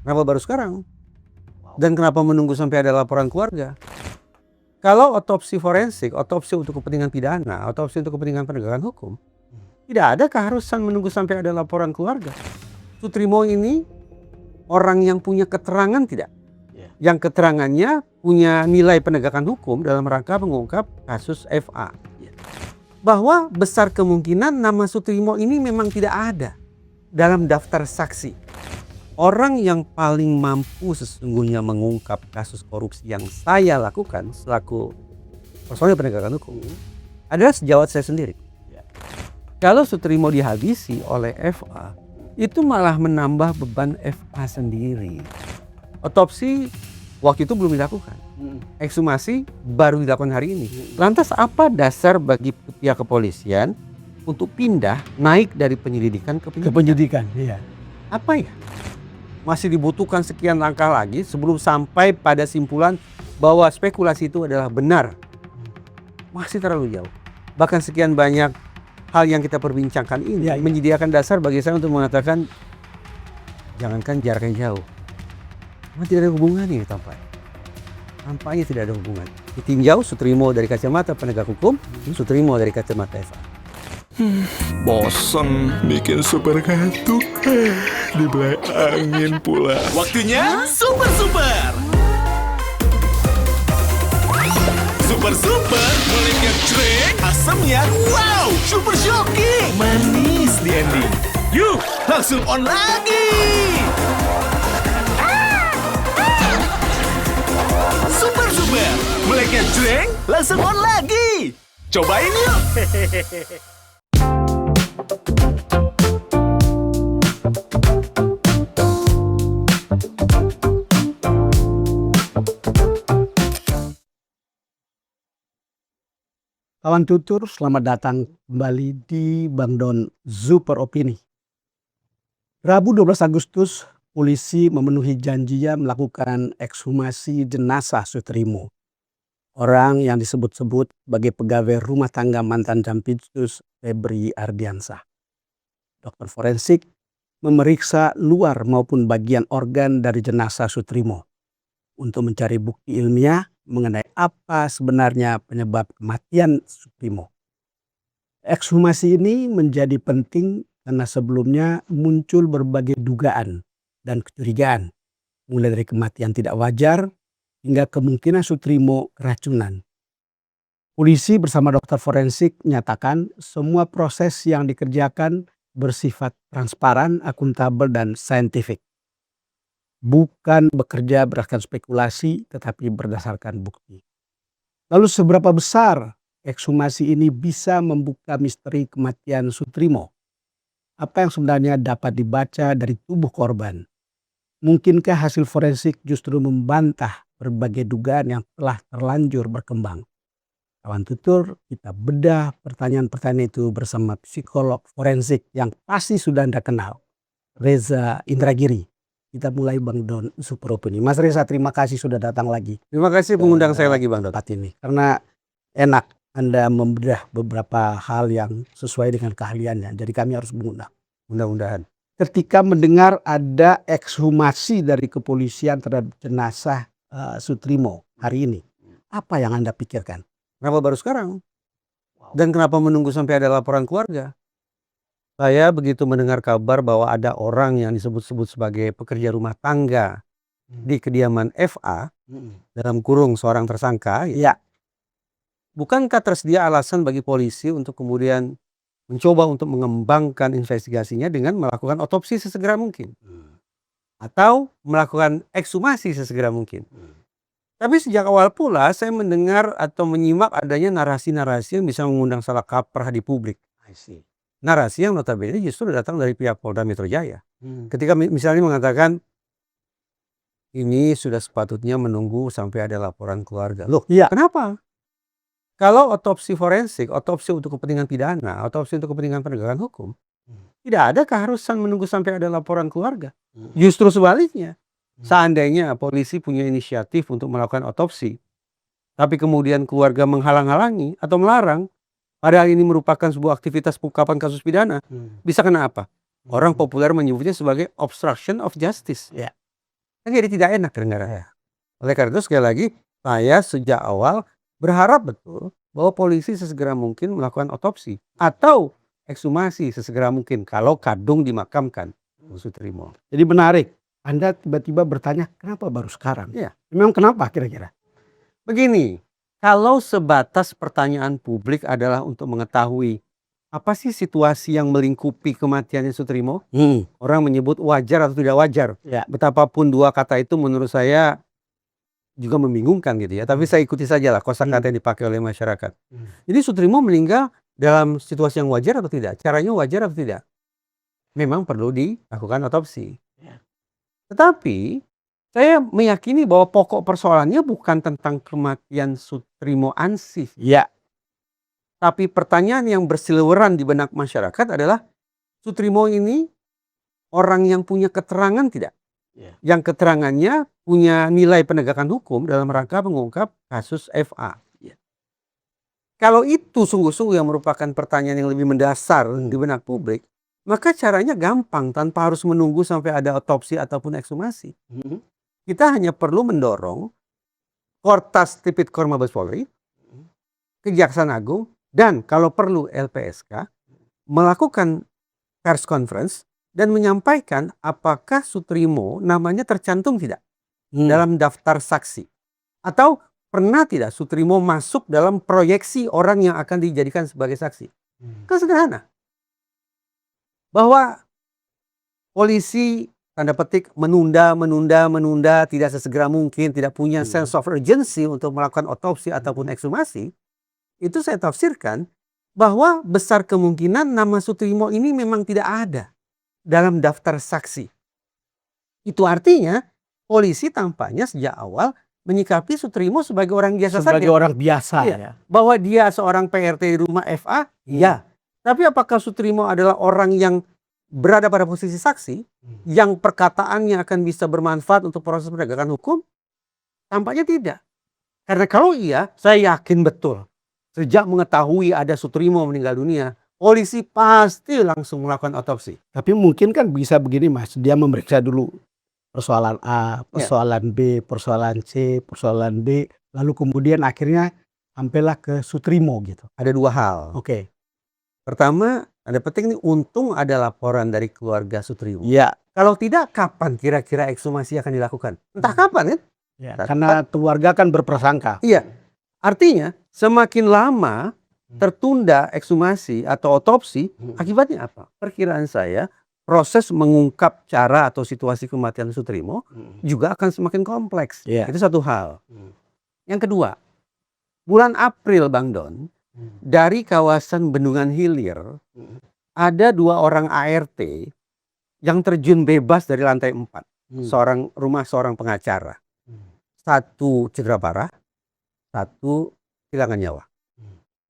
Kenapa baru sekarang? Dan kenapa menunggu sampai ada laporan keluarga? Kalau otopsi forensik, otopsi untuk kepentingan pidana, otopsi untuk kepentingan penegakan hukum, tidak ada keharusan menunggu sampai ada laporan keluarga. Sutrimo ini orang yang punya keterangan tidak? Yang keterangannya punya nilai penegakan hukum dalam rangka mengungkap kasus FA. Bahwa besar kemungkinan nama Sutrimo ini memang tidak ada dalam daftar saksi. Orang yang paling mampu sesungguhnya mengungkap kasus korupsi yang saya lakukan selaku personil penegakan hukum adalah sejawat saya sendiri. Kalau Sutrimo dihabisi oleh FA, itu malah menambah beban FA sendiri. Otopsi waktu itu belum dilakukan. Ekshumasi baru dilakukan hari ini. Lantas apa dasar bagi pihak kepolisian untuk pindah naik dari penyelidikan ke penyidikan? Iya. Apa ya? Masih dibutuhkan sekian langkah lagi sebelum sampai pada simpulan bahwa spekulasi itu adalah benar. Masih terlalu jauh. Bahkan sekian banyak hal yang kita perbincangkan ini menyediakan dasar bagi saya untuk mengatakan jangankan jarak yang jauh. Memang tidak ada hubungannya tampaknya. Tampaknya tidak ada hubungan. Ditinjau Sutrimo dari kacamata penegak hukum, Sutrimo dari kacamata FA. Bosen bikin super kantuk, dibelai angin pula. Waktunya super. Super mulai ngecrek, asamnya wow, super shocking, manis di ending. Yuk, langsung on lagi. Super mulai ngecrek, langsung on lagi. Cobain yuk. Kawan tutur, selamat datang kembali di Bang Don Super Opini. Rabu 12 Agustus, polisi memenuhi janjinya melakukan ekshumasi jenazah Sutrimo. Orang yang disebut-sebut sebagai pegawai rumah tangga mantan Jampitsus Febri Ardiansah. Dokter forensik memeriksa luar maupun bagian organ dari jenazah Sutrimo untuk mencari bukti ilmiah mengenai apa sebenarnya penyebab kematian Sutrimo. Ekshumasi ini menjadi penting karena sebelumnya muncul berbagai dugaan dan kecurigaan, mulai dari kematian tidak wajar hingga kemungkinan Sutrimo keracunan. Polisi bersama dokter forensik menyatakan semua proses yang dikerjakan bersifat transparan, akuntabel, dan saintifik. Bukan bekerja berdasarkan spekulasi tetapi berdasarkan bukti. Lalu seberapa besar ekshumasi ini bisa membuka misteri kematian Sutrimo? Apa yang sebenarnya dapat dibaca dari tubuh korban? Mungkinkah hasil forensik justru membantah berbagai dugaan yang telah terlanjur berkembang? Kawan tutur, kita bedah pertanyaan-pertanyaan itu bersama psikolog forensik yang pasti sudah Anda kenal, Reza Indragiri. Kita mulai Bang Don Super Opini. Mas Reza, terima kasih sudah datang lagi. Terima kasih mengundang saya lagi Bang Don. Ini karena enak Anda membedah beberapa hal yang sesuai dengan keahliannya. Jadi kami harus mengundang. Mudah-mudahan. Ketika mendengar ada ekshumasi dari kepolisian terhadap jenazah Sutrimo hari ini, apa yang Anda pikirkan? Kenapa baru sekarang? Dan kenapa menunggu sampai ada laporan keluarga? Saya begitu mendengar kabar bahwa ada orang yang disebut-sebut sebagai pekerja rumah tangga di kediaman FA, dalam kurung seorang tersangka. Ya. Bukankah tersedia alasan bagi polisi untuk kemudian mencoba untuk mengembangkan investigasinya dengan melakukan otopsi sesegera mungkin? Atau melakukan ekshumasi sesegera mungkin? Tapi sejak awal pula saya mendengar atau menyimak adanya narasi-narasi yang bisa mengundang salah kaprah di publik. Narasi yang notabene justru datang dari pihak Polda Metro Jaya. Ketika misalnya mengatakan ini sudah sepatutnya menunggu sampai ada laporan keluarga. Loh, kenapa? Kalau otopsi forensik, otopsi untuk kepentingan pidana, otopsi untuk kepentingan penegakan hukum, tidak ada keharusan menunggu sampai ada laporan keluarga. Justru sebaliknya, seandainya polisi punya inisiatif untuk melakukan otopsi, tapi kemudian keluarga menghalang-halangi atau melarang, padahal ini merupakan sebuah aktivitas pengungkapan kasus pidana, bisa kena apa? Orang populer menyebutnya sebagai obstruction of justice. Kan jadi tidak enak dengarnya. Oleh karena itu sekali lagi saya sejak awal berharap betul bahwa polisi sesegera mungkin melakukan otopsi atau ekshumasi sesegera mungkin kalau Kadung dimakamkan Bung Sutrimo. Jadi menarik, Anda tiba-tiba bertanya kenapa baru sekarang? Iya. Memang kenapa kira-kira? Begini, kalau sebatas pertanyaan publik adalah untuk mengetahui apa sih situasi yang melingkupi kematiannya Sutrimo, orang menyebut wajar atau tidak wajar. Ya. Betapapun dua kata itu menurut saya juga membingungkan gitu ya. Tapi saya ikuti saja lah kosakata yang dipakai oleh masyarakat. Jadi Sutrimo meninggal dalam situasi yang wajar atau tidak? Caranya wajar atau tidak? Memang perlu dilakukan otopsi. Tetapi saya meyakini bahwa pokok persoalannya bukan tentang kematian Sutrimo Ansih. Ya. Tapi pertanyaan yang berseliweran di benak masyarakat adalah Sutrimo ini orang yang punya keterangan tidak? Ya. Yang keterangannya punya nilai penegakan hukum dalam rangka mengungkap kasus FA. Ya. Kalau itu sungguh-sungguh yang merupakan pertanyaan yang lebih mendasar di benak publik, maka caranya gampang tanpa harus menunggu sampai ada otopsi ataupun ekshumasi. Kita hanya perlu mendorong Kortas Tipikor Mabes Polri, Kejaksaan Agung, dan kalau perlu LPSK melakukan pers conference dan menyampaikan apakah Sutrimo namanya tercantum tidak dalam daftar saksi. Atau pernah tidak Sutrimo masuk dalam proyeksi orang yang akan dijadikan sebagai saksi. Kan sederhana. Bahwa polisi tanda petik menunda, tidak sesegera mungkin, tidak punya sense of urgency untuk melakukan otopsi ataupun ekshumasi, itu saya tafsirkan bahwa besar kemungkinan nama Sutrimo ini memang tidak ada dalam daftar saksi. Itu artinya polisi tampaknya sejak awal menyikapi Sutrimo sebagai orang biasa saja. Sebagai orang biasa Iya. ya. Bahwa dia seorang PRT di rumah FA, ya. Tapi apakah Sutrimo adalah orang yang berada pada posisi saksi, yang perkataannya akan bisa bermanfaat untuk proses penegakan hukum? Tampaknya tidak. Karena kalau iya, saya yakin betul. Sejak mengetahui ada Sutrimo meninggal dunia, polisi pasti langsung melakukan otopsi. Tapi mungkin kan bisa begini Mas, dia memeriksa dulu persoalan A, persoalan B, persoalan C, persoalan D, lalu kemudian akhirnya sampailah ke Sutrimo gitu. Ada dua hal. Oke. Pertama, ada penting nih, untung ada laporan dari keluarga Sutrimo. Iya. Kalau tidak, kapan kira-kira ekshumasi akan dilakukan? Entah kapan kan? Ya, karena keluarga kan berprasangka. Iya. Artinya, semakin lama tertunda ekshumasi atau otopsi, akibatnya apa? Perkiraan saya, proses mengungkap cara atau situasi kematian Sutrimo juga akan semakin kompleks. Iya. Itu satu hal. Yang kedua, bulan April Bang Don, dari kawasan Bendungan Hilir, ada 2 orang ART yang terjun bebas dari lantai 4. Seorang pengacara. 1 cedera parah, 1 kehilangan nyawa.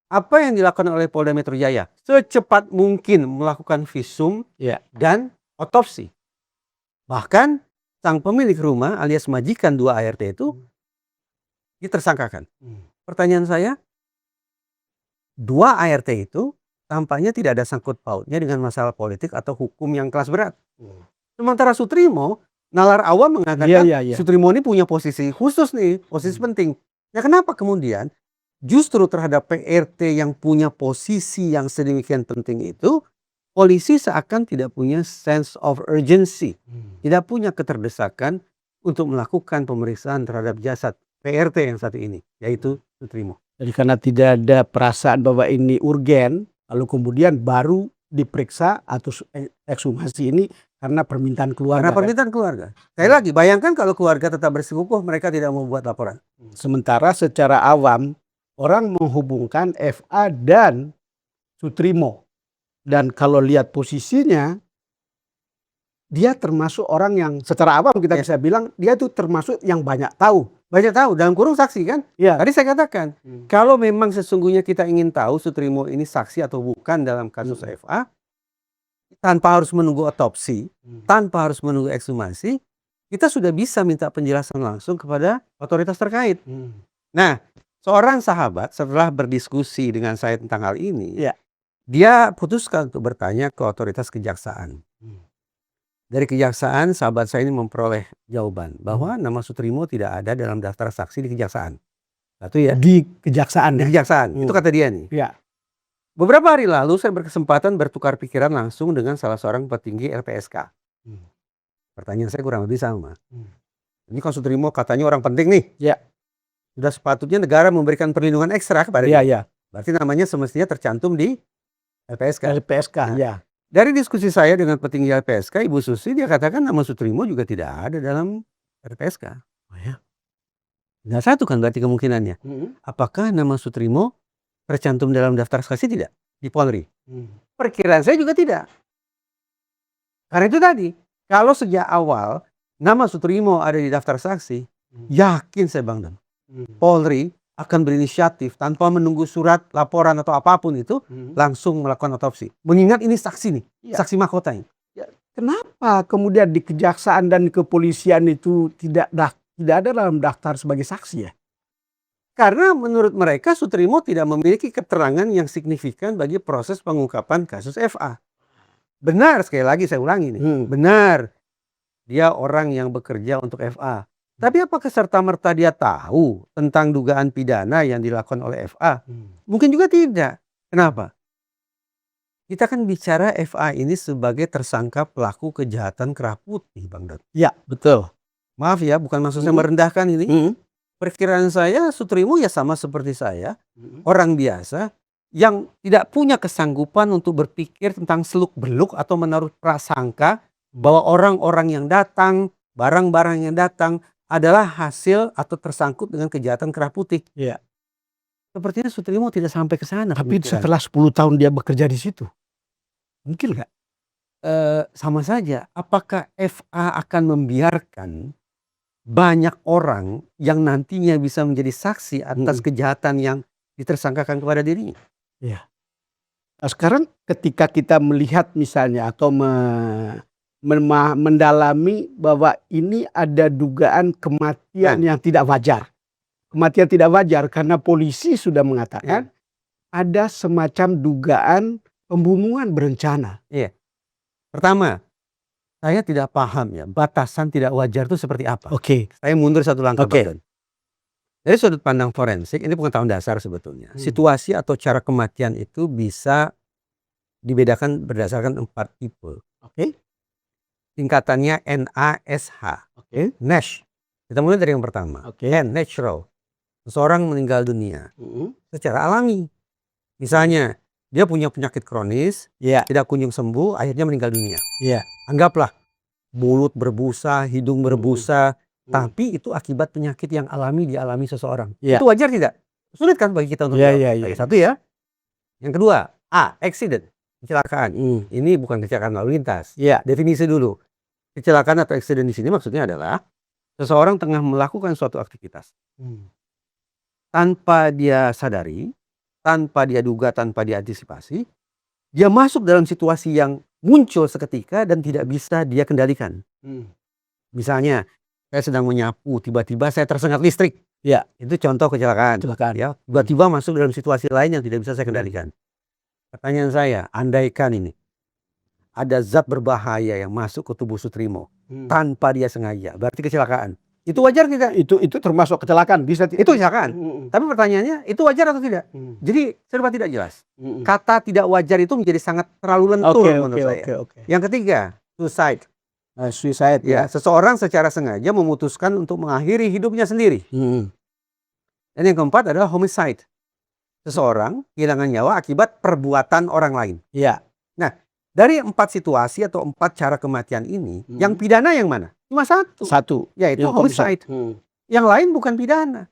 Apa yang dilakukan oleh Polda Metro Jaya? Secepat mungkin melakukan visum dan otopsi. Bahkan sang pemilik rumah alias majikan 2 ART itu ditersangkakan. Pertanyaan saya, 2 ART itu tampaknya tidak ada sangkut pautnya dengan masalah politik atau hukum yang kelas berat. Sementara Sutrimo, nalar awam mengatakan Sutrimo ini punya posisi khusus nih, posisi penting. Ya kenapa kemudian justru terhadap PRT yang punya posisi yang sedemikian penting itu, polisi seakan tidak punya sense of urgency, tidak punya keterdesakan untuk melakukan pemeriksaan terhadap jasad PRT yang satu ini, yaitu Sutrimo. Jadi karena tidak ada perasaan bahwa ini urgen, lalu kemudian baru diperiksa atau ekshumasi ini karena permintaan keluarga. Karena permintaan keluarga. Sekali lagi, bayangkan kalau keluarga tetap bersikukuh, mereka tidak mau buat laporan. Sementara secara awam, orang menghubungkan FA dan Sutrimo. Dan kalau lihat posisinya, dia termasuk orang yang secara awam kita bisa bilang, dia itu termasuk yang banyak tahu. Banyak tahu, dalam kurung saksi kan? Ya. Tadi saya katakan, kalau memang sesungguhnya kita ingin tahu Sutrimo ini saksi atau bukan dalam kasus FA, tanpa harus menunggu otopsi, tanpa harus menunggu ekshumasi, kita sudah bisa minta penjelasan langsung kepada otoritas terkait. Nah, seorang sahabat setelah berdiskusi dengan saya tentang hal ini, dia putuskan untuk bertanya ke otoritas kejaksaan. Dari kejaksaan sahabat saya ini memperoleh jawaban bahwa nama Sutrimo tidak ada dalam daftar saksi di kejaksaan. Satu ya. Di kejaksaan Di ya? kejaksaan. Itu kata dia nih. Ya. Beberapa hari lalu saya berkesempatan bertukar pikiran langsung dengan salah seorang petinggi LPSK. Pertanyaan saya kurang lebih sama. Ini kan Sutrimo katanya orang penting nih. Ya. Sudah sepatutnya negara memberikan perlindungan ekstra kepada Iya, dia. iya. Berarti namanya semestinya tercantum di LPSK. LPSK, ya. Dari diskusi saya dengan petinggi LPSK, Ibu Susi, dia katakan nama Sutrimo juga tidak ada dalam LPSK. Oh ya. Nah, satu kan berarti kemungkinannya. Apakah nama Sutrimo tercantum dalam daftar saksi tidak di Polri? Perkiraan saya juga tidak. Karena itu tadi, kalau sejak awal nama Sutrimo ada di daftar saksi, yakin saya Bang Don, Polri akan berinisiatif tanpa menunggu surat laporan atau apapun itu, langsung melakukan otopsi. Mengingat ini saksi nih, saksi mahkota ini. Kenapa kemudian di kejaksaan dan kepolisian itu tidak ada dalam daftar sebagai saksi ya? Karena menurut mereka Sutrimo tidak memiliki keterangan yang signifikan bagi proses pengungkapan kasus FA. Benar, sekali lagi saya ulangi nih, benar. Dia orang yang bekerja untuk FA. Tapi apakah serta-merta dia tahu tentang dugaan pidana yang dilakukan oleh FA? Mungkin juga tidak. Kenapa? Kita kan bicara FA ini sebagai tersangka pelaku kejahatan kerah putih, Bang Don. Ya, betul. Maaf ya, bukan maksudnya merendahkan ini. Perkiraan saya Sutrimo ya sama seperti saya, orang biasa yang tidak punya kesanggupan untuk berpikir tentang seluk-beluk atau menaruh prasangka bahwa orang-orang yang datang, barang-barang yang datang adalah hasil atau tersangkut dengan kejahatan kerah putih. Iya. Sepertinya Sutrimo tidak sampai ke sana. Tapi pemikiran. setelah 10 tahun dia bekerja di situ, mungkin nggak? Sama saja. Apakah FA akan membiarkan banyak orang yang nantinya bisa menjadi saksi atas kejahatan yang ditersangkakan kepada dirinya? Iya. Nah, sekarang ketika kita melihat misalnya atau mendalami bahwa ini ada dugaan kematian yang tidak wajar. Kematian tidak wajar karena polisi sudah mengatakan ada semacam dugaan pembunuhan berencana. Iya. Pertama, saya tidak paham ya batasan tidak wajar itu seperti apa. Oke. Saya mundur satu langkah. Oke. Bang Don. Dari sudut pandang forensik, ini pengetahuan dasar sebetulnya. Situasi atau cara kematian itu bisa dibedakan berdasarkan 4 tipe. Oke. Tingkatannya NASH. Oke. NASH. Kita mulai dari yang pertama. Oke. N, natural. Seseorang meninggal dunia secara alami. Misalnya, dia punya penyakit kronis, Iya. tidak kunjung sembuh, akhirnya meninggal dunia. Iya. Anggaplah mulut berbusa, hidung berbusa, tapi itu akibat penyakit yang alami dialami seseorang. Iya. Itu wajar tidak? Sulit kan bagi kita untuk Iya, jawab. iya, iya. Oke, satu ya. Yang kedua, A, accident, kecelakaan. Ini bukan kecelakaan lalu lintas. Iya. Definisi dulu. Kecelakaan atau accident di sini maksudnya adalah seseorang tengah melakukan suatu aktivitas tanpa dia sadari, tanpa dia duga, tanpa dia antisipasi, dia masuk dalam situasi yang muncul seketika dan tidak bisa dia kendalikan. Misalnya, saya sedang menyapu, tiba-tiba saya tersengat listrik. Ya. Itu contoh kecelakaan. Kecelakaan. Ya, tiba-tiba masuk dalam situasi lain yang tidak bisa saya kendalikan. Pertanyaan saya, andaikan ini ada zat berbahaya yang masuk ke tubuh Sutrimo tanpa dia sengaja, berarti kecelakaan. Itu wajar tidak? Itu termasuk kecelakaan, bisa Itu kecelakaan. Tapi pertanyaannya, itu wajar atau tidak? Jadi serba tidak jelas. Kata tidak wajar itu menjadi sangat terlalu lentur menurut saya. Yang ketiga, suicide. Suicide Ya, seseorang secara sengaja memutuskan untuk mengakhiri hidupnya sendiri. Dan yang keempat adalah homicide. Seseorang kehilangan nyawa akibat perbuatan orang lain. Iya. Nah, dari 4 situasi atau 4 cara kematian ini, yang pidana yang mana? Cuma satu. Yaitu homicide. Yang lain bukan pidana.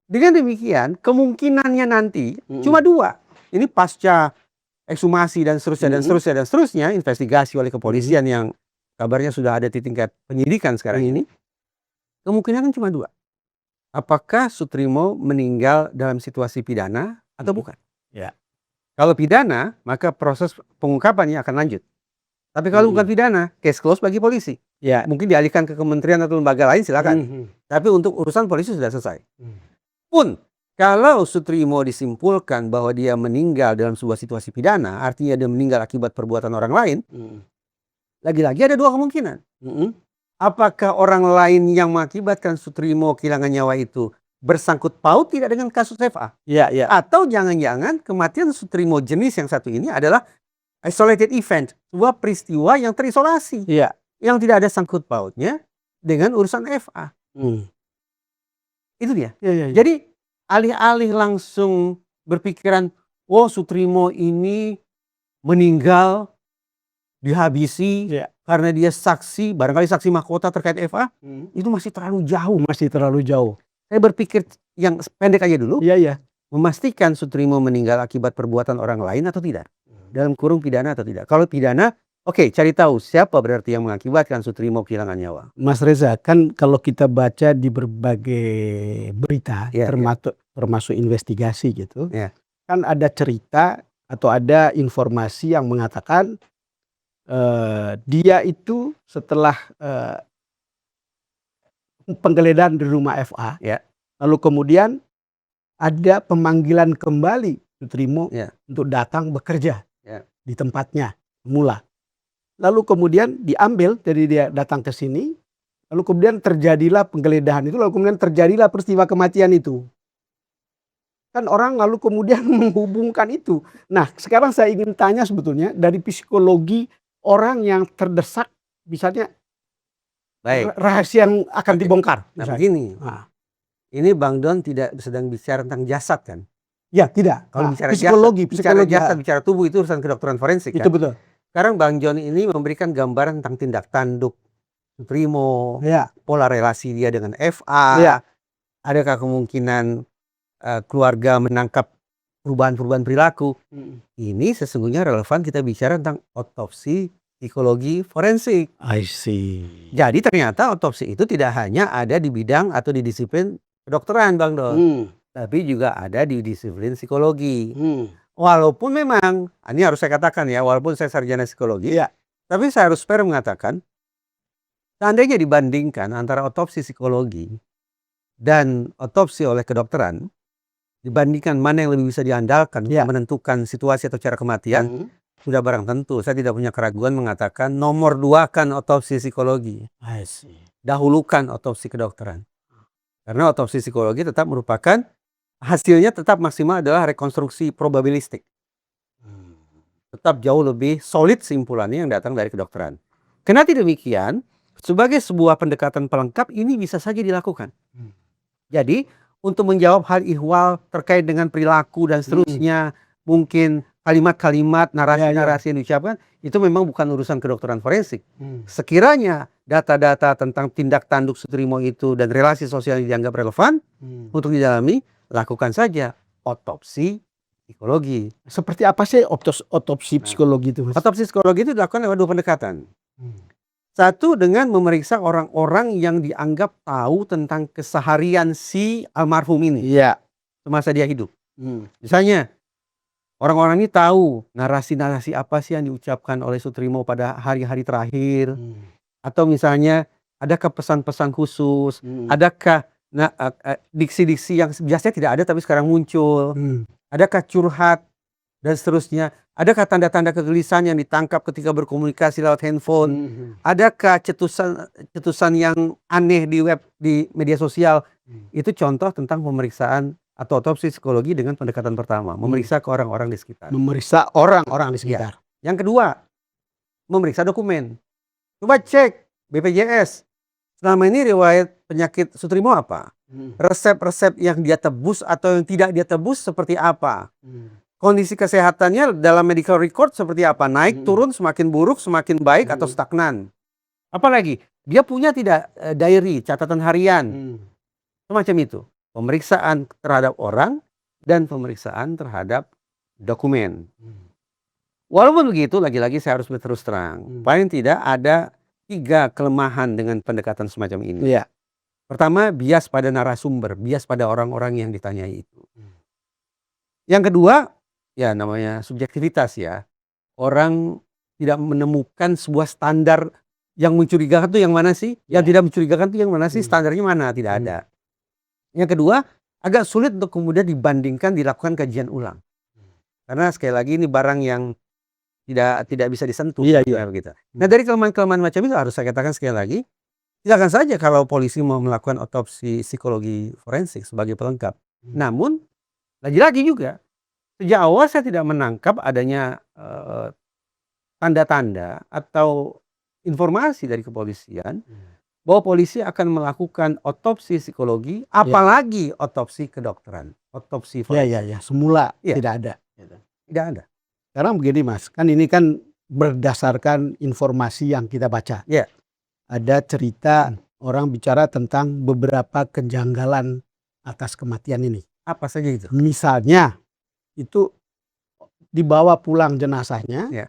Dengan demikian, kemungkinannya nanti cuma 2. Ini pasca ekshumasi dan seterusnya, dan seterusnya, investigasi oleh kepolisian yang kabarnya sudah ada di tingkat penyidikan sekarang ini. Kemungkinan cuma 2. Apakah Sutrimo meninggal dalam situasi pidana atau bukan? Ya. Kalau pidana, maka proses pengungkapannya akan lanjut. Tapi kalau bukan pidana, case close bagi polisi. Ya. Mungkin dialihkan ke kementerian atau lembaga lain, silakan. Tapi untuk urusan polisi sudah selesai. Pun kalau Sutrimo disimpulkan bahwa dia meninggal dalam sebuah situasi pidana, artinya dia meninggal akibat perbuatan orang lain, lagi-lagi ada dua kemungkinan. Apakah orang lain yang mengakibatkan Sutrimo kehilangan nyawa itu bersangkut paut tidak dengan kasus FA? Iya. Atau jangan-jangan kematian Sutrimo jenis yang satu ini adalah isolated event, sebuah peristiwa yang terisolasi, Iya. yang tidak ada sangkut pautnya dengan urusan FA. Itu dia. Iya. Jadi alih-alih langsung berpikiran, oh Sutrimo ini meninggal, dihabisi karena dia saksi, barangkali saksi mahkota terkait FA, itu masih terlalu jauh. Masih terlalu jauh. Saya berpikir yang pendek aja dulu, Iya. memastikan Sutrimo meninggal akibat perbuatan orang lain atau tidak. Dalam kurung pidana atau tidak. Kalau pidana, oke, cari tahu siapa berarti yang mengakibatkan Sutrimo kehilangan nyawa. Mas Reza, kan kalau kita baca di berbagai berita, termasuk investigasi gitu, kan ada cerita atau ada informasi yang mengatakan dia itu setelah penggeledahan di rumah FA, lalu kemudian ada pemanggilan kembali Sutrimo untuk datang bekerja di tempatnya mula. Lalu kemudian diambil, jadi dia datang ke sini, lalu kemudian terjadilah penggeledahan itu, lalu kemudian terjadilah peristiwa kematian itu. Kan orang lalu kemudian menghubungkan itu. Nah, sekarang saya ingin tanya sebetulnya dari psikologi orang yang terdesak, misalnya rahasia yang akan dibongkar. Nah, begini, ini Bang Don tidak sedang bicara tentang jasad kan? Ya, tidak. Kalau bicara psikologi, jasad, bicara tubuh itu urusan kedokteran forensik kan? Itu betul. Sekarang Bang John ini memberikan gambaran tentang tindak tanduk Sutrimo, pola relasi dia dengan FA, adakah kemungkinan keluarga menangkap perubahan-perubahan perilaku. Ini sesungguhnya relevan kita bicara tentang otopsi psikologi forensik. I see. Jadi ternyata otopsi itu tidak hanya ada di bidang atau di disiplin kedokteran Bang Don, tapi juga ada di disiplin psikologi. Walaupun memang, ini harus saya katakan ya, walaupun saya sarjana psikologi, tapi saya harus fair mengatakan, seandainya dibandingkan antara otopsi psikologi dan otopsi oleh kedokteran, dibandingkan mana yang lebih bisa diandalkan untuk menentukan situasi atau cara kematian, sudah barang tentu saya tidak punya keraguan mengatakan nomor 2 kan otopsi psikologi. Dahulukan otopsi kedokteran. Karena otopsi psikologi tetap merupakan hasilnya tetap maksimal adalah rekonstruksi probabilistik. Tetap jauh lebih solid simpulannya yang datang dari kedokteran. Kendati demikian, sebagai sebuah pendekatan pelengkap ini bisa saja dilakukan. Jadi untuk menjawab hal ihwal terkait dengan perilaku dan seterusnya, mungkin kalimat-kalimat, narasi-narasi yang diucapkan, itu memang bukan urusan kedokteran forensik. Sekiranya data-data tentang tindak tanduk Sutrimo itu dan relasi sosial yang dianggap relevan untuk didalami, lakukan saja otopsi psikologi. Seperti apa sih otopsi psikologi itu, Mas? Otopsi psikologi itu dilakukan lewat 2 pendekatan. Satu, dengan memeriksa orang-orang yang dianggap tahu tentang keseharian si almarhum ini semasa dia hidup. Misalnya orang-orang ini tahu narasi-narasi apa sih yang diucapkan oleh Sutrimo pada hari-hari terakhir, atau misalnya adakah pesan-pesan khusus, adakah diksi-diksi yang biasanya tidak ada tapi sekarang muncul, adakah curhat dan seterusnya, adakah tanda-tanda kegelisahan yang ditangkap ketika berkomunikasi lewat handphone, adakah cetusan yang aneh di media sosial. Itu contoh tentang pemeriksaan atau otopsi psikologi dengan pendekatan pertama, memeriksa ke orang-orang di sekitar. Memeriksa orang-orang di sekitar. Yang kedua, memeriksa dokumen. Coba cek BPJS. Selama ini riwayat penyakit Sutrimo apa? Resep-resep yang dia tebus atau yang tidak dia tebus seperti apa? Kondisi kesehatannya dalam medical record seperti apa? Naik, turun, semakin buruk, semakin baik, atau stagnan? Apalagi, dia punya tidak diary, catatan harian? Semacam itu. Pemeriksaan terhadap orang dan pemeriksaan terhadap dokumen. Walaupun begitu, lagi-lagi saya harus berterus terang. Paling tidak ada 3 kelemahan dengan pendekatan semacam ini. Pertama, bias pada narasumber, bias pada orang-orang yang ditanyai itu. Yang kedua, ya namanya subjektivitas ya. Orang tidak menemukan sebuah standar yang mencurigakan itu yang mana sih? Yang tidak mencurigakan itu yang mana sih? Standarnya mana? Tidak ada. Yang kedua, agak sulit untuk kemudian dibandingkan, dilakukan kajian ulang. Karena sekali lagi ini barang yang tidak bisa disentuh. Iya, iya. Begitu. Nah, dari kelemahan-kelemahan macam itu harus saya katakan sekali lagi, silakan saja kalau polisi mau melakukan otopsi psikologi forensik sebagai pelengkap. Namun lagi-lagi juga sejak awal saya tidak menangkap adanya tanda-tanda atau informasi dari kepolisian bahwa polisi akan melakukan otopsi psikologi, apalagi otopsi kedokteran, otopsi Ya, forensik. ya, ya. Semula Iya. tidak ada. Tidak ada. Sekarang begini Mas, kan ini kan berdasarkan informasi yang kita baca. Iya. Ada cerita orang bicara tentang beberapa kejanggalan atas kematian ini. Apa saja itu? Misalnya itu dibawa pulang jenazahnya, Iya.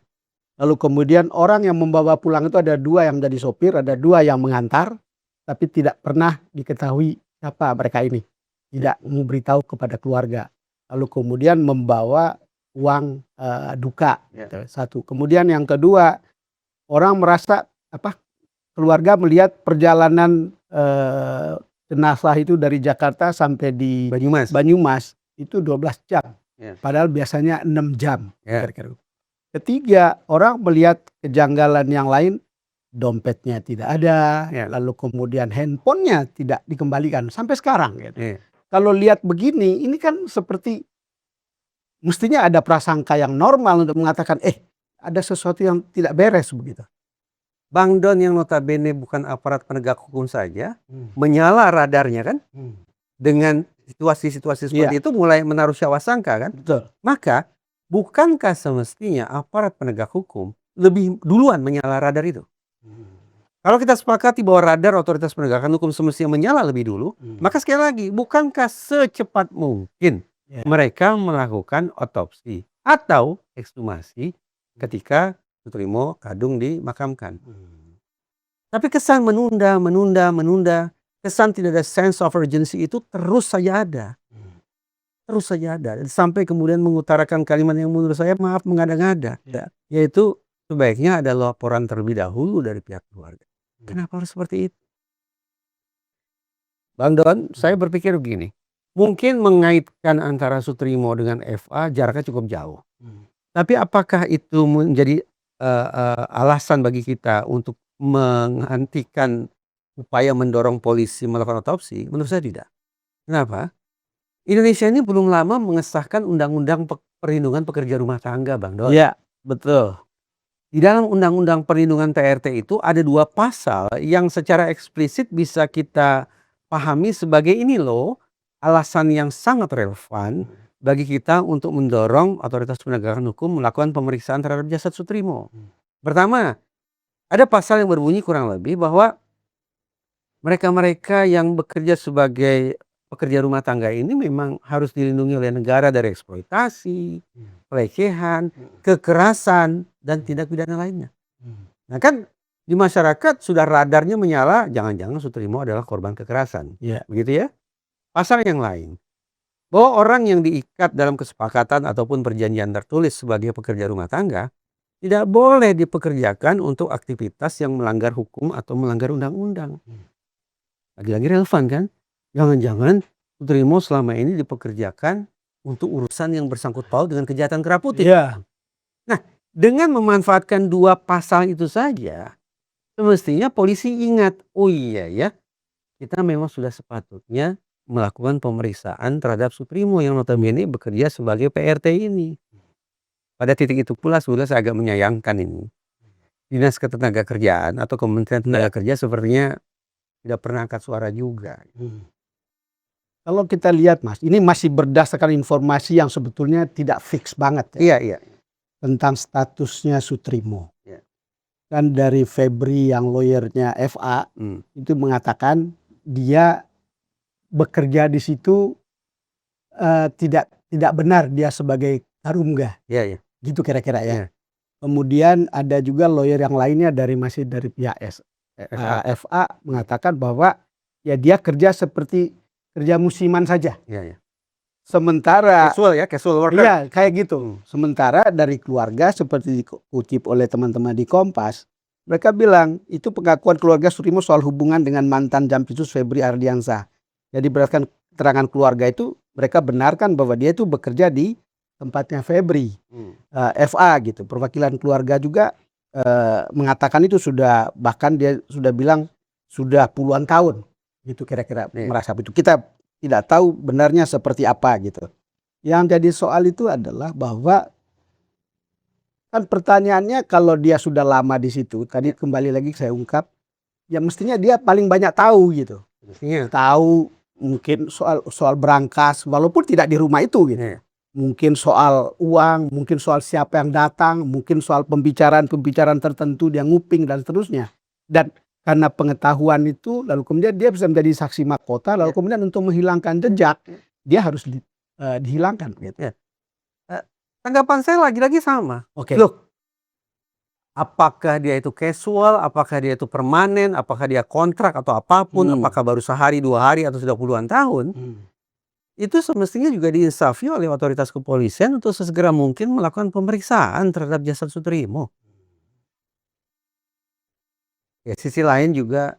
lalu kemudian orang yang membawa pulang itu ada 2 yang menjadi sopir, ada 2 yang mengantar, tapi tidak pernah diketahui siapa mereka ini. Tidak memberitahu kepada keluarga. Lalu kemudian membawa uang duka. Ya. Gitu, satu. Kemudian yang kedua, orang merasa keluarga melihat perjalanan jenazah itu dari Jakarta sampai di Banyumas itu 12 jam. Ya. Padahal biasanya 6 jam. Ya. Kira-kira. Ketiga, orang melihat kejanggalan yang lain, dompetnya tidak ada, Ya. lalu kemudian handphonenya tidak dikembalikan sampai sekarang. Gitu. Ya. Kalau lihat begini, ini kan seperti mestinya ada prasangka yang normal untuk mengatakan, ada sesuatu yang tidak beres begitu. Bang Don yang notabene bukan aparat penegak hukum saja, menyala radarnya kan, dengan situasi-situasi seperti itu mulai menaruh syawasangka kan. Betul. Maka bukankah semestinya aparat penegak hukum lebih duluan menyala radar itu? Kalau kita sepakati bahwa radar otoritas penegakan hukum semestinya menyala lebih dulu, maka sekali lagi, bukankah secepat mungkin mereka melakukan otopsi atau ekshumasi ketika Sutrimo Kadung dimakamkan? Tapi kesan menunda, kesan tidak ada sense of urgency itu terus saja ada. Terus saja ada. Sampai kemudian mengutarakan kalimat yang menurut saya maaf mengada-ngada. Yaitu sebaiknya ada laporan terlebih dahulu dari pihak keluarga. Kenapa harus seperti itu? Bang Don, saya berpikir begini. Mungkin mengaitkan antara Sutrimo dengan FA jaraknya cukup jauh. Tapi apakah itu menjadi alasan bagi kita untuk menghentikan upaya mendorong polisi melakukan otopsi? Menurut saya tidak. Kenapa? Indonesia ini belum lama mengesahkan Undang-Undang Perlindungan Pekerja Rumah Tangga, Bang Don. Iya, betul. Di dalam Undang-Undang Perlindungan PRT itu ada 2 pasal yang secara eksplisit bisa kita pahami sebagai ini loh, alasan yang sangat relevan bagi kita untuk mendorong otoritas penegakan hukum melakukan pemeriksaan terhadap jasad Sutrimo. Pertama, ada pasal yang berbunyi kurang lebih bahwa mereka-mereka yang bekerja sebagai pekerja rumah tangga ini memang harus dilindungi oleh negara dari eksploitasi, pelecehan, kekerasan, dan tindak pidana lainnya. Nah kan di masyarakat sudah radarnya menyala, jangan-jangan Sutrimo adalah korban kekerasan. Begitu ya. Pasal yang lain, bahwa orang yang diikat dalam kesepakatan ataupun perjanjian tertulis sebagai pekerja rumah tangga tidak boleh dipekerjakan untuk aktivitas yang melanggar hukum atau melanggar undang-undang. Lagi-lagi relevan kan? Jangan-jangan Sutrimo selama ini dipekerjakan untuk urusan yang bersangkut paut dengan kejahatan keraputin. Nah, dengan memanfaatkan 2 pasal itu saja, semestinya polisi ingat, oh iya ya, kita memang sudah sepatutnya melakukan pemeriksaan terhadap Sutrimo yang notabene bekerja sebagai PRT ini. Pada titik itu pula sudah saya agak menyayangkan ini. Dinas Ketenagakerjaan atau Kementerian Tenaga Kerja sepertinya tidak pernah angkat suara juga. Kalau kita lihat Mas, ini masih berdasarkan informasi yang sebetulnya tidak fix banget ya. Iya. Tentang statusnya Sutrimo. Kan dari Febri yang lawyernya FA itu mengatakan dia bekerja di situ tidak benar dia sebagai karungga. Gitu kira-kira ya. Kemudian ada juga lawyer yang lainnya masih dari pihak FA mengatakan bahwa ya dia kerja seperti kerja musiman saja. Sementara casual worker. Iya, kayak gitu. Sementara dari keluarga seperti dikutip oleh teman-teman di Kompas, mereka bilang itu pengakuan keluarga Sutrimo soal hubungan dengan mantan Jampitsus Febri Ardiansyah. Jadi berdasarkan keterangan keluarga itu mereka benarkan bahwa dia itu bekerja di tempatnya Febri, FA gitu, perwakilan keluarga juga mengatakan itu sudah, bahkan dia sudah bilang sudah puluhan tahun gitu kira-kira merasa itu. Kita tidak tahu benarnya seperti apa gitu. Yang jadi soal itu adalah bahwa kan pertanyaannya kalau dia sudah lama di situ, tadi kembali lagi saya ungkap, ya mestinya dia paling banyak tahu gitu. Tahu mungkin soal berangkas walaupun tidak di rumah itu gitu. Mungkin soal uang, mungkin soal siapa yang datang, mungkin soal pembicaraan tertentu dia nguping dan seterusnya. Dan karena pengetahuan itu lalu kemudian dia bisa menjadi saksi mahkota, lalu kemudian untuk menghilangkan jejak dia harus dihilangkan gitu. Tanggapan saya lagi-lagi sama. Oke. Loh, apakah dia itu casual, apakah dia itu permanen, apakah dia kontrak atau apapun, apakah baru sehari, 2 hari atau sudah puluhan tahun, itu semestinya juga diinsafi oleh otoritas kepolisian untuk sesegera mungkin melakukan pemeriksaan terhadap jasad Sutrimo. Ya, sisi lain juga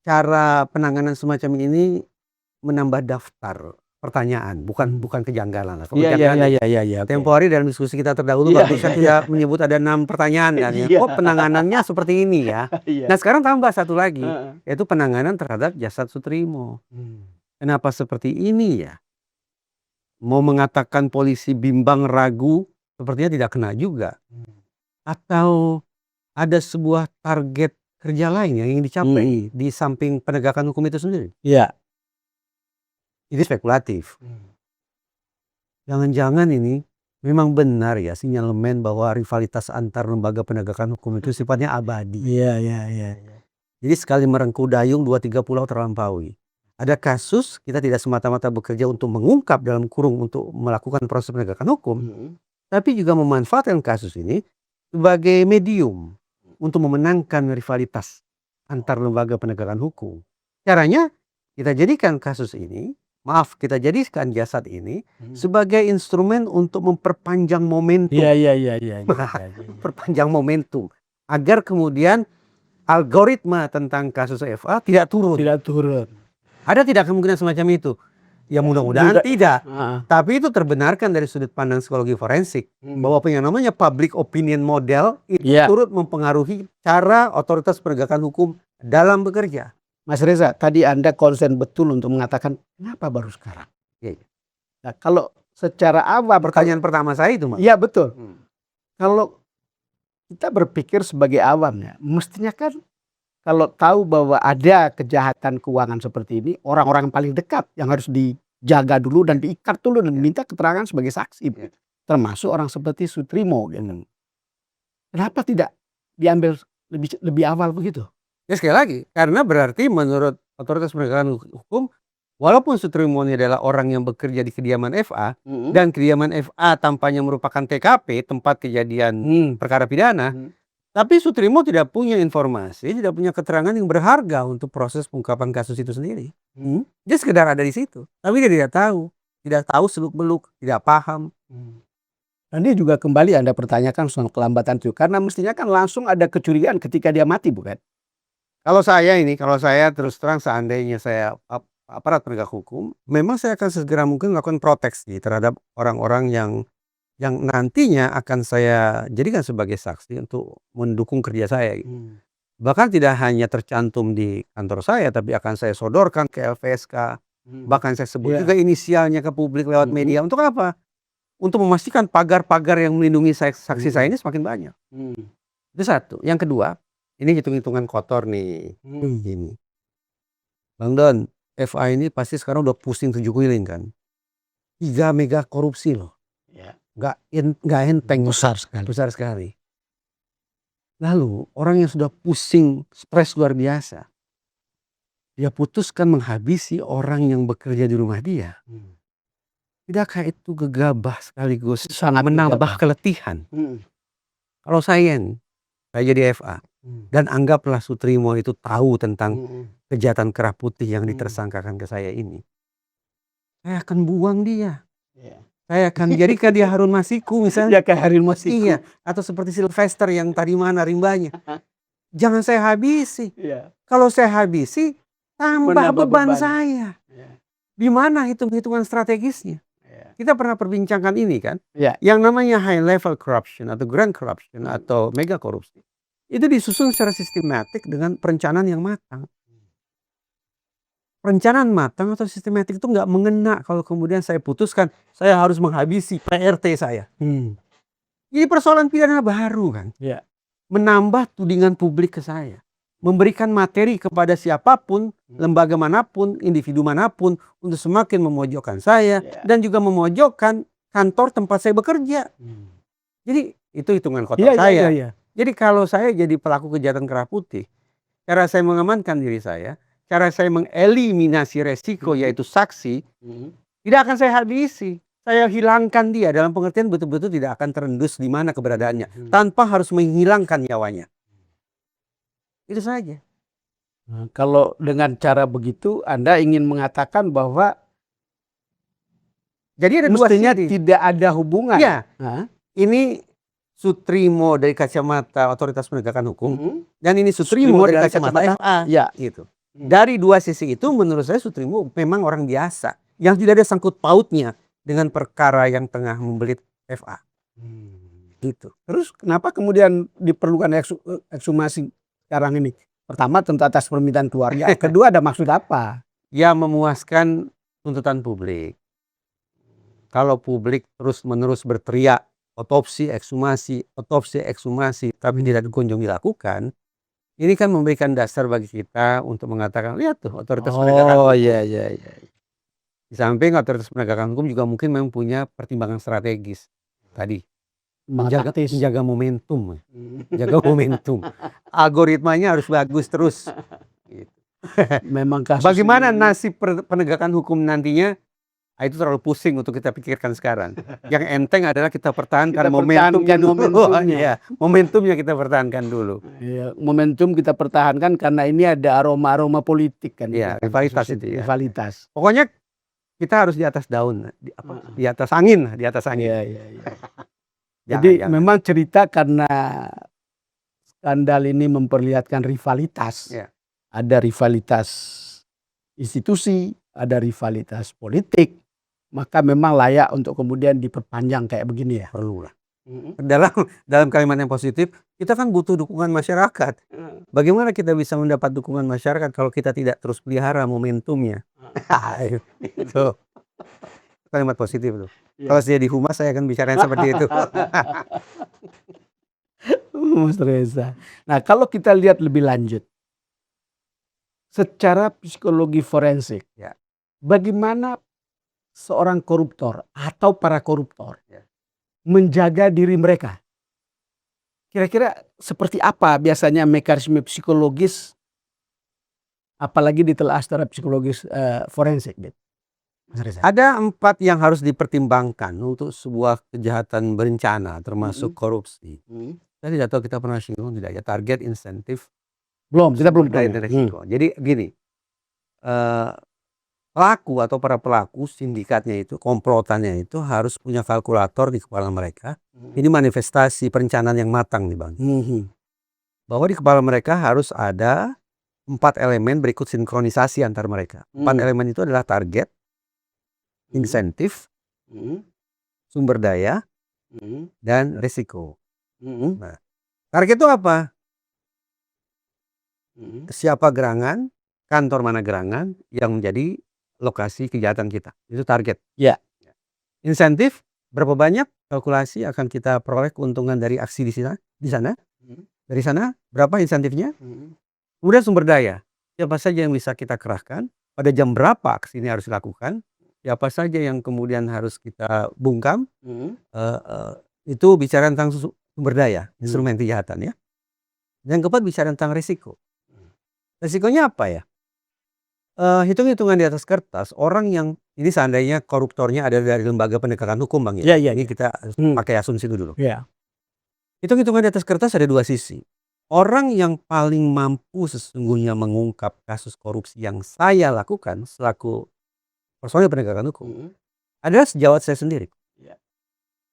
cara penanganan semacam ini menambah daftar pertanyaan, bukan kejanggalan. Iya. Tempo hari dalam diskusi kita terdahulu waktu saya menyebut ada 6 pertanyaan kan ya. Kok penanganannya seperti ini ya? Nah sekarang tambah satu lagi, yaitu penanganan terhadap jasad Sutrimo. Kenapa seperti ini ya? Mau mengatakan polisi bimbang ragu, sepertinya tidak kena juga. Atau ada sebuah target kerja lain yang ingin dicapai di samping penegakan hukum itu sendiri? Iya. Ini spekulatif. Jangan-jangan ini memang benar ya sinyalemen bahwa rivalitas antar lembaga penegakan hukum itu sifatnya abadi. Iya. Jadi sekali merengkuh dayung 2-3 pulau terlampaui. Ada kasus kita tidak semata-mata bekerja untuk mengungkap dalam kurung untuk melakukan proses penegakan hukum, tapi juga memanfaatkan kasus ini sebagai medium untuk memenangkan rivalitas antar lembaga penegakan hukum. Caranya kita jadikan kita jadikan jasad ini sebagai instrumen untuk memperpanjang momentum. Iya. Perpanjang momentum agar kemudian algoritma tentang kasus FA tidak turun. Ada tidak kemungkinan semacam itu? Ya mudah-mudahan tidak. Tapi itu terbenarkan dari sudut pandang psikologi forensik bahwa yang namanya public opinion model itu turut mempengaruhi cara otoritas penegakan hukum dalam bekerja. Mas Reza, tadi Anda konsen betul untuk mengatakan kenapa baru sekarang? Nah, kalau secara awam, pertanyaan pertama saya itu, Mas. Iya betul. Kalau kita berpikir sebagai awam ya, mestinya kan kalau tahu bahwa ada kejahatan keuangan seperti ini, orang-orang paling dekat yang harus dijaga dulu dan diikat dulu dan diminta keterangan sebagai saksi, termasuk orang seperti Sutrimo. Kenapa tidak diambil lebih awal begitu? Ya sekali lagi, karena berarti menurut otoritas penegakan hukum, walaupun Sutrimo ini adalah orang yang bekerja di kediaman FA, dan kediaman FA tampaknya merupakan TKP, tempat kejadian perkara pidana, tapi Sutrimo tidak punya informasi, tidak punya keterangan yang berharga untuk proses pengungkapan kasus itu sendiri. Dia sekedar ada di situ, tapi dia tidak tahu seluk-beluk, tidak paham. Dan dia juga kembali Anda pertanyakan soal kelambatan itu, karena mestinya kan langsung ada kecurigaan ketika dia mati, bukan? Kalau saya terus terang seandainya saya aparat penegak hukum, memang saya akan segera mungkin melakukan proteksi terhadap orang-orang yang nantinya akan saya jadikan sebagai saksi untuk mendukung kerja saya. Bahkan tidak hanya tercantum di kantor saya, tapi akan saya sodorkan ke LPSK. Bahkan saya sebut juga inisialnya ke publik lewat media. Untuk apa? Untuk memastikan pagar-pagar yang melindungi saksi saya ini semakin banyak. Itu satu. Yang kedua, ini hitung-hitungan kotor nih. Gini. Bang Don, FA ini pasti sekarang udah pusing 7 keliling kan. 3 mega korupsi loh. Nggak enteng, besar sekali. Lalu orang yang sudah pusing, stres luar biasa, dia putuskan menghabisi orang yang bekerja di rumah dia. Tidakkah itu gegabah sekaligus sangat menambah keletihan? Kalau saya jadi FA dan anggaplah Sutrimo itu tahu tentang kejahatan kerah putih yang ditersangkakan ke saya ini, saya akan buang dia. Saya akan jadikan dia Harun Masiku misalnya. Kayak Harun Masiku. Iya, atau seperti Sylvester yang tadi mana rimbanya. Jangan saya habisi. Kalau saya habisi, tambah beban saya. Di mana hitung-hitungan strategisnya? kita pernah perbincangkan ini kan. Ya. Yang namanya high level corruption atau grand corruption atau mega korupsi. Itu disusun secara sistematik dengan perencanaan yang matang. Perencanaan matang atau sistematik itu nggak mengena kalau kemudian saya putuskan saya harus menghabisi PRT saya. Ini persoalan pidana baru kan. Ya. Menambah tudingan publik ke saya. Memberikan materi kepada siapapun, lembaga manapun, individu manapun untuk semakin memojokkan saya dan juga memojokkan kantor tempat saya bekerja. Jadi itu hitungan kotor saya. Jadi kalau saya jadi pelaku kejahatan kerah putih, cara saya mengamankan diri saya, cara saya mengeliminasi resiko yaitu saksi, tidak akan saya habisi. Saya hilangkan dia dalam pengertian betul-betul tidak akan terendus di mana keberadaannya. Tanpa harus menghilangkan nyawanya. Itu saja. Nah, kalau dengan cara begitu Anda ingin mengatakan bahwa jadi ada dua mestinya sisi. tidak ada hubungan. Ya, Hah? ini Sutrimo dari kacamata otoritas penegakan hukum dan ini Sutrimo dari kacamata FA. Ya. Gitu. Dari dua sisi itu menurut saya Sutrimo memang orang biasa yang tidak ada sangkut pautnya dengan perkara yang tengah membelit FA. Gitu. Terus kenapa kemudian diperlukan ekshumasi sekarang ini? Pertama tentu atas permintaan keluarga. Kedua ada maksud apa? Ya memuaskan tuntutan publik. Kalau publik terus-menerus berteriak otopsi, ekshumasi, tapi tidak kunjung dilakukan, ini kan memberikan dasar bagi kita untuk mengatakan, lihat tuh otoritas penegakan hukum. Iya. Di samping otoritas penegakan hukum juga mungkin memang punya pertimbangan strategis tadi. Menjaga momentum. Jaga momentum. Algoritmanya harus bagus terus. Gitu. Memang kasus Bagaimana ini, nasib penegakan hukum nantinya? Itu terlalu pusing untuk kita pikirkan sekarang. Yang enteng adalah kita pertahankan momentumnya dulu. Ya, momentumnya kita pertahankan dulu. ya, momentum kita pertahankan karena ini ada aroma-aroma politik kan. Ya, rivalitas itu ya. Rivalitas. Pokoknya kita harus di atas daun, di atas angin, di atas angin. Iya. Jadi Jangan. memang cerita karena skandal ini memperlihatkan rivalitas. Ya. Ada rivalitas institusi, ada rivalitas politik. Maka memang layak untuk kemudian diperpanjang kayak begini ya. Perlu lah. Dalam kalimat yang positif, kita kan butuh dukungan masyarakat. Bagaimana kita bisa mendapat dukungan masyarakat kalau kita tidak terus pelihara momentumnya? Itu kalimat positif tuh. Kalau saya di humas saya akan bicara seperti itu. Mas Reza. Nah kalau kita lihat lebih lanjut, secara psikologi forensik, Ya. bagaimana seorang koruptor atau para koruptor menjaga diri mereka? Kira-kira seperti apa biasanya mekanisme psikologis, apalagi ditelaah secara psikologis forensik, Mas Reza? Ada 4 yang harus dipertimbangkan untuk sebuah kejahatan berencana termasuk korupsi. Saya tidak tahu kita pernah singgung tidak ya, target, insentif, Kita belum daya dan resiko. Jadi gini, pelaku atau para pelaku sindikatnya itu, komplotannya itu harus punya kalkulator di kepala mereka. Ini manifestasi perencanaan yang matang nih Bang. Bahwa di kepala mereka harus ada 4 elemen berikut sinkronisasi antar mereka. 4 elemen itu adalah target, insentif, sumber daya, dan risiko. Nah, target itu apa? Siapa gerangan, kantor mana gerangan yang menjadi lokasi kejahatan kita. Itu target. Ya. Insentif berapa banyak kalkulasi akan kita peroleh keuntungan dari aksi di sana. Dari sana berapa insentifnya? Kemudian sumber daya. Siapa saja yang bisa kita kerahkan, pada jam berapa aksi ini harus dilakukan, siapa saja yang kemudian harus kita bungkam. Itu bicara tentang sumber daya, instrumen kejahatan ya. Yang keempat bicara tentang risiko. Risikonya apa ya? Hitung-hitungan di atas kertas, orang yang ini seandainya koruptornya ada dari lembaga penegakan hukum Bang ya. Iya. Ini kita pakai asumsi itu dulu. Ya. Hitung-hitungan di atas kertas ada 2 sisi. Orang yang paling mampu sesungguhnya mengungkap kasus korupsi yang saya lakukan selaku personil penegakan hukum adalah sejawat saya sendiri. Ya.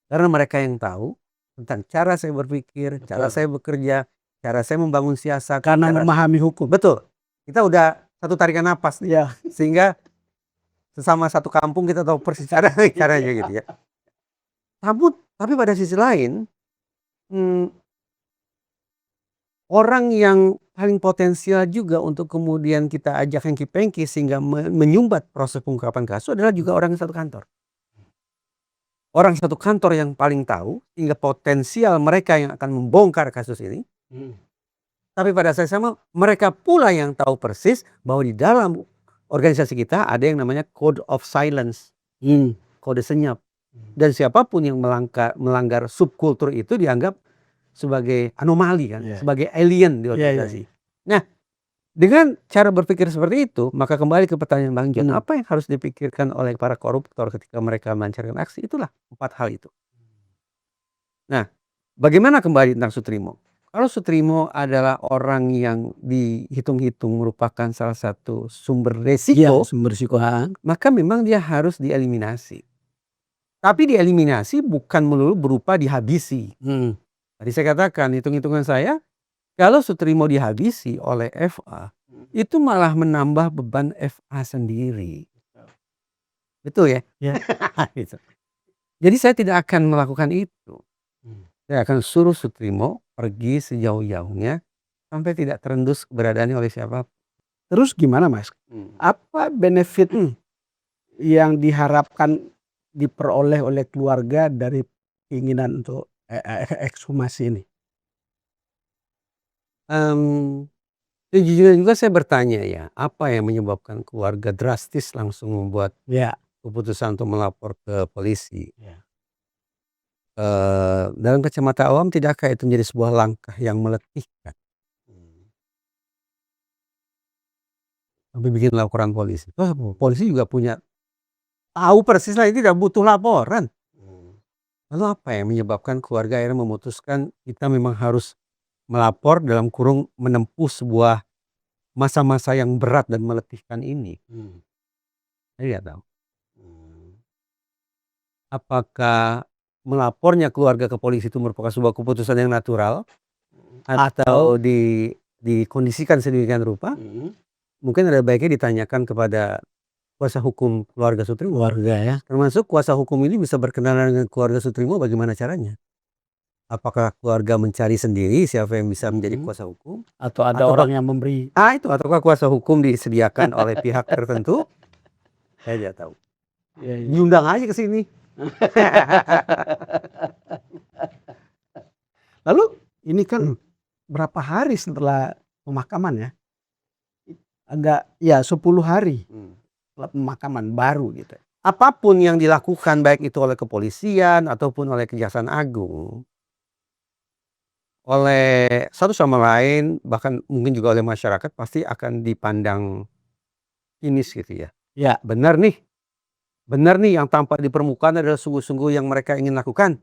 Karena mereka yang tahu tentang cara saya berpikir, cara saya bekerja, cara saya membangun siasat. Karena memahami hukum. Betul. Kita udah satu tarikan napas nih. Ya. Sehingga sesama satu kampung kita tahu persis caranya gitu ya. Tapi pada sisi lain, orang yang paling potensial juga untuk kemudian kita ajak hengki-pengki sehingga menyumbat proses pengungkapan kasus adalah juga orang satu kantor. Orang satu kantor yang paling tahu hingga potensial mereka yang akan membongkar kasus ini. Tapi pada saat sama mereka pula yang tahu persis bahwa di dalam organisasi kita ada yang namanya code of silence, kode senyap. Dan siapapun yang melanggar subkultur itu dianggap sebagai anomali kan, sebagai alien di organisasi. Nah, dengan cara berpikir seperti itu, maka kembali ke pertanyaan Bang John, apa yang harus dipikirkan oleh para koruptor ketika mereka melancarkan aksi? Itulah 4 hal itu. Nah, bagaimana kembali tentang Soetrimo? Kalau Soetrimo adalah orang yang dihitung-hitung merupakan salah satu sumber resiko, maka memang dia harus dieliminasi. Tapi dieliminasi bukan melulu berupa dihabisi. Tadi saya katakan, hitung-hitungan saya, kalau Soetrimo dihabisi oleh FA, itu malah menambah beban FA sendiri. Betul ya? Gitu. Jadi saya tidak akan melakukan itu. Saya akan suruh Soetrimo pergi sejauh-jauhnya sampai tidak terendus keberadaannya oleh siapa. Terus gimana Mas? Apa benefit yang diharapkan diperoleh oleh keluarga dari keinginan untuk ekshumasi ini? Sejujurnya juga saya bertanya ya, apa yang menyebabkan keluarga drastis langsung membuat keputusan untuk melapor ke polisi? Dalam kacamata awam, tidakkah itu menjadi sebuah langkah yang meletihkan? Sampai bikin laporan polisi. Polisi juga punya tahu persis lah, ini tidak butuh laporan. Lalu apa yang menyebabkan keluarga akhirnya memutuskan kita memang harus melapor dalam kurung menempuh sebuah masa-masa yang berat dan meletihkan ini? Saya tidak tahu. Apakah melapornya keluarga ke polisi itu merupakan sebuah keputusan yang natural atau dikondisikan sedemikian rupa? Mungkin ada baiknya ditanyakan kepada kuasa hukum keluarga Soetrimo. Termasuk kuasa hukum ini bisa berkenalan dengan keluarga Soetrimo, bagaimana caranya? Apakah keluarga mencari sendiri siapa yang bisa menjadi kuasa hukum? Atau ada orang yang memberi? Ataukah kuasa hukum disediakan oleh pihak tertentu? Saya tidak tahu. Diundang aja ke sini. Lalu ini kan berapa hari setelah pemakaman ya? Agak 10 hari setelah pemakaman baru gitu. Apapun yang dilakukan baik itu oleh kepolisian ataupun oleh Kejaksaan Agung, oleh satu sama lain, bahkan mungkin juga oleh masyarakat, pasti akan dipandang sinis gitu ya. Benar nih yang tampak di permukaan adalah sungguh-sungguh yang mereka ingin lakukan,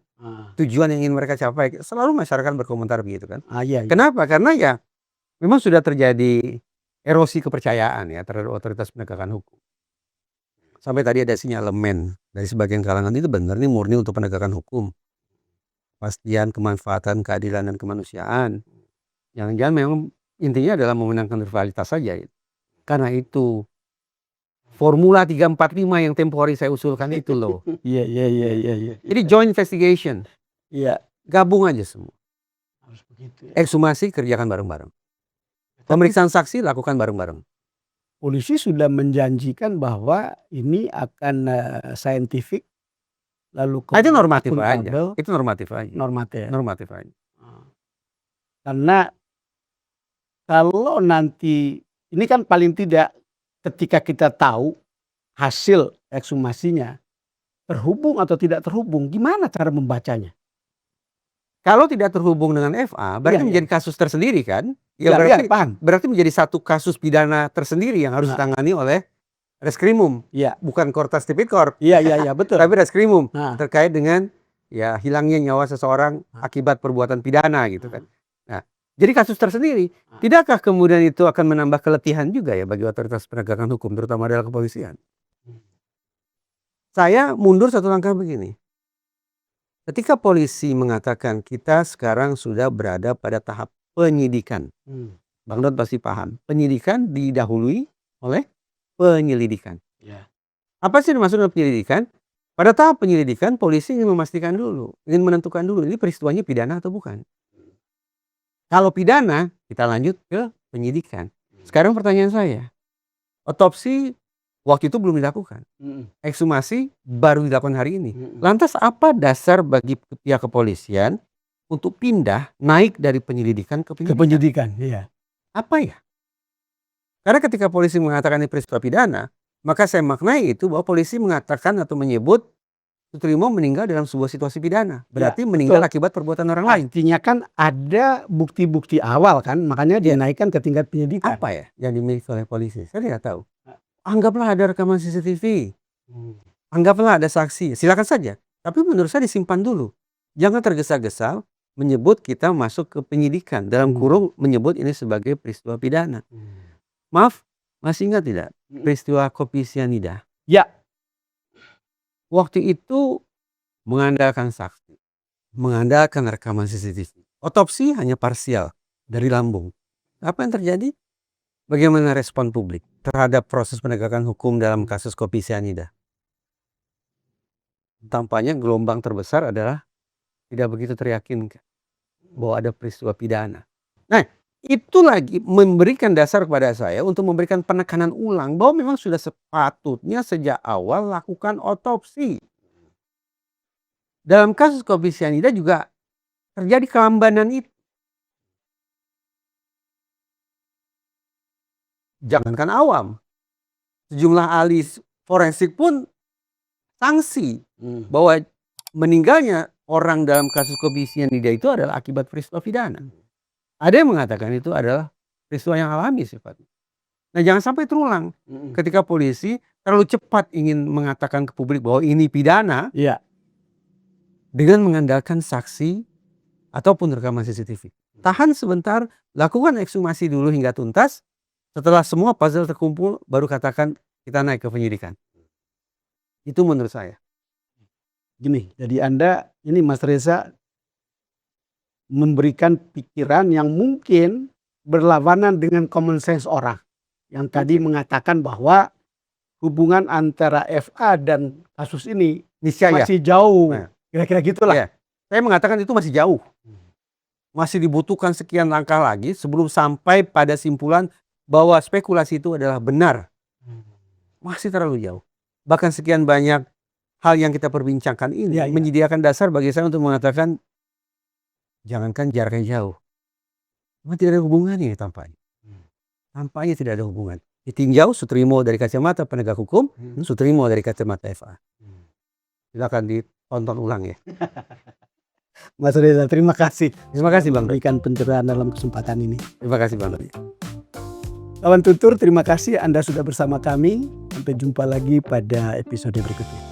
tujuan yang ingin mereka capai. Selalu masyarakat berkomentar begitu kan. Kenapa? Karena ya memang sudah terjadi erosi kepercayaan ya terhadap otoritas penegakan hukum. Sampai tadi ada sinyalemen dari sebagian kalangan, itu benar nih murni untuk penegakan hukum, kepastian, kemanfaatan, keadilan dan kemanusiaan. Jangan-jangan memang intinya adalah memenangkan rivalitas saja. Karena itu formula 345 yang tempo hari saya usulkan itu loh. Jadi joint investigation. Gabung aja semua. Harus begitu. Ekshumasi kerjakan bareng-bareng. Pemeriksaan saksi lakukan bareng-bareng. Polisi sudah menjanjikan bahwa ini akan scientific, lalu Itu normatif aja. Itu normatif aja. Normatif aja. Karena kalau nanti ini kan paling tidak ketika kita tahu hasil ekshumasinya terhubung atau tidak terhubung, gimana cara membacanya? Kalau tidak terhubung dengan FA, berarti menjadi kasus tersendiri kan? Berarti menjadi satu kasus pidana tersendiri yang harus ditangani oleh Reskrimum. Bukan Kortas Tipikor. Betul. Tapi Reskrimum terkait dengan ya hilangnya nyawa seseorang akibat perbuatan pidana gitu kan. Nah, jadi kasus tersendiri. Tidakkah kemudian itu akan menambah keletihan juga ya bagi otoritas penegakan hukum, terutama adalah kepolisian? Saya mundur satu langkah begini. Ketika polisi mengatakan kita sekarang sudah berada pada tahap penyidikan, Bang Don pasti paham, penyidikan didahului oleh penyelidikan. Apa sih dimaksud dengan penyelidikan? Pada tahap penyelidikan, polisi ingin memastikan dulu, ingin menentukan dulu ini peristiwanya pidana atau bukan. Kalau pidana, kita lanjut ke penyidikan. Sekarang pertanyaan saya, otopsi waktu itu belum dilakukan. Ekshumasi baru dilakukan hari ini. Lantas apa dasar bagi pihak kepolisian untuk pindah naik dari penyelidikan ke Ke penyidikan? penyidikan, iya. Apa ya? Karena ketika polisi mengatakan ini peristiwa pidana, maka saya maknai itu bahwa polisi mengatakan atau menyebut Sutrimo meninggal dalam sebuah situasi pidana. Berarti meninggal akibat perbuatan orang lain. Artinya kan ada bukti-bukti awal kan, makanya dinaikkan ke tingkat penyidikan. Apa ya yang dimiliki oleh polisi? Saya tidak tahu. Anggaplah ada rekaman CCTV. Anggaplah ada saksi. Silakan saja. Tapi menurut saya disimpan dulu. Jangan tergesa-gesa menyebut kita masuk ke penyidikan. Dalam kurung menyebut ini sebagai peristiwa pidana. Maaf, masih ingat tidak peristiwa kopi sianida? Ya. Waktu itu mengandalkan saksi, mengandalkan rekaman CCTV. Otopsi hanya parsial dari lambung. Apa yang terjadi? Bagaimana respon publik terhadap proses penegakan hukum dalam kasus kopi sianida? Tampaknya gelombang terbesar adalah tidak begitu teryakinkan bahwa ada peristiwa pidana. Nah, itu lagi memberikan dasar kepada saya untuk memberikan penekanan ulang bahwa memang sudah sepatutnya sejak awal lakukan otopsi. Dalam kasus kopi sianida juga terjadi kelambanan itu. Jangankan awam, sejumlah ahli forensik pun sanksi bahwa meninggalnya orang dalam kasus kopi sianida itu adalah akibat peristiwa pidana. Ada yang mengatakan itu adalah peristiwa yang alami sifatnya. Nah, jangan sampai terulang ketika polisi terlalu cepat ingin mengatakan ke publik bahwa ini pidana. Iya. Dengan mengandalkan saksi ataupun rekaman CCTV. Tahan sebentar, lakukan ekshumasi dulu hingga tuntas. Setelah semua puzzle terkumpul, baru katakan kita naik ke penyidikan. Itu menurut saya. Gini, jadi Anda ini Mas Reza memberikan pikiran yang mungkin berlawanan dengan common sense orang. Yang tadi mengatakan bahwa hubungan antara FA dan kasus ini Niscaya. masih jauh. Nah. Kira-kira gitulah. Ya, saya mengatakan itu masih jauh. Masih dibutuhkan sekian langkah lagi sebelum sampai pada simpulan bahwa spekulasi itu adalah benar. Masih terlalu jauh. Bahkan sekian banyak hal yang kita perbincangkan ini menyediakan dasar bagi saya untuk mengatakan jangankan jaraknya jauh. Memang tidak ada hubungannya tampaknya. Tampaknya tidak ada hubungan. Ditinjau Sutrimo dari kacamata penegak hukum, Sutrimo dari kacamata FA. Silakan ditonton ulang ya. Mas Reza, terima kasih. Terima kasih Bang. Memberikan pencerahan dalam kesempatan ini. Terima kasih Bang. Kawan tutur, terima kasih Anda sudah bersama kami. Sampai jumpa lagi pada episode berikutnya.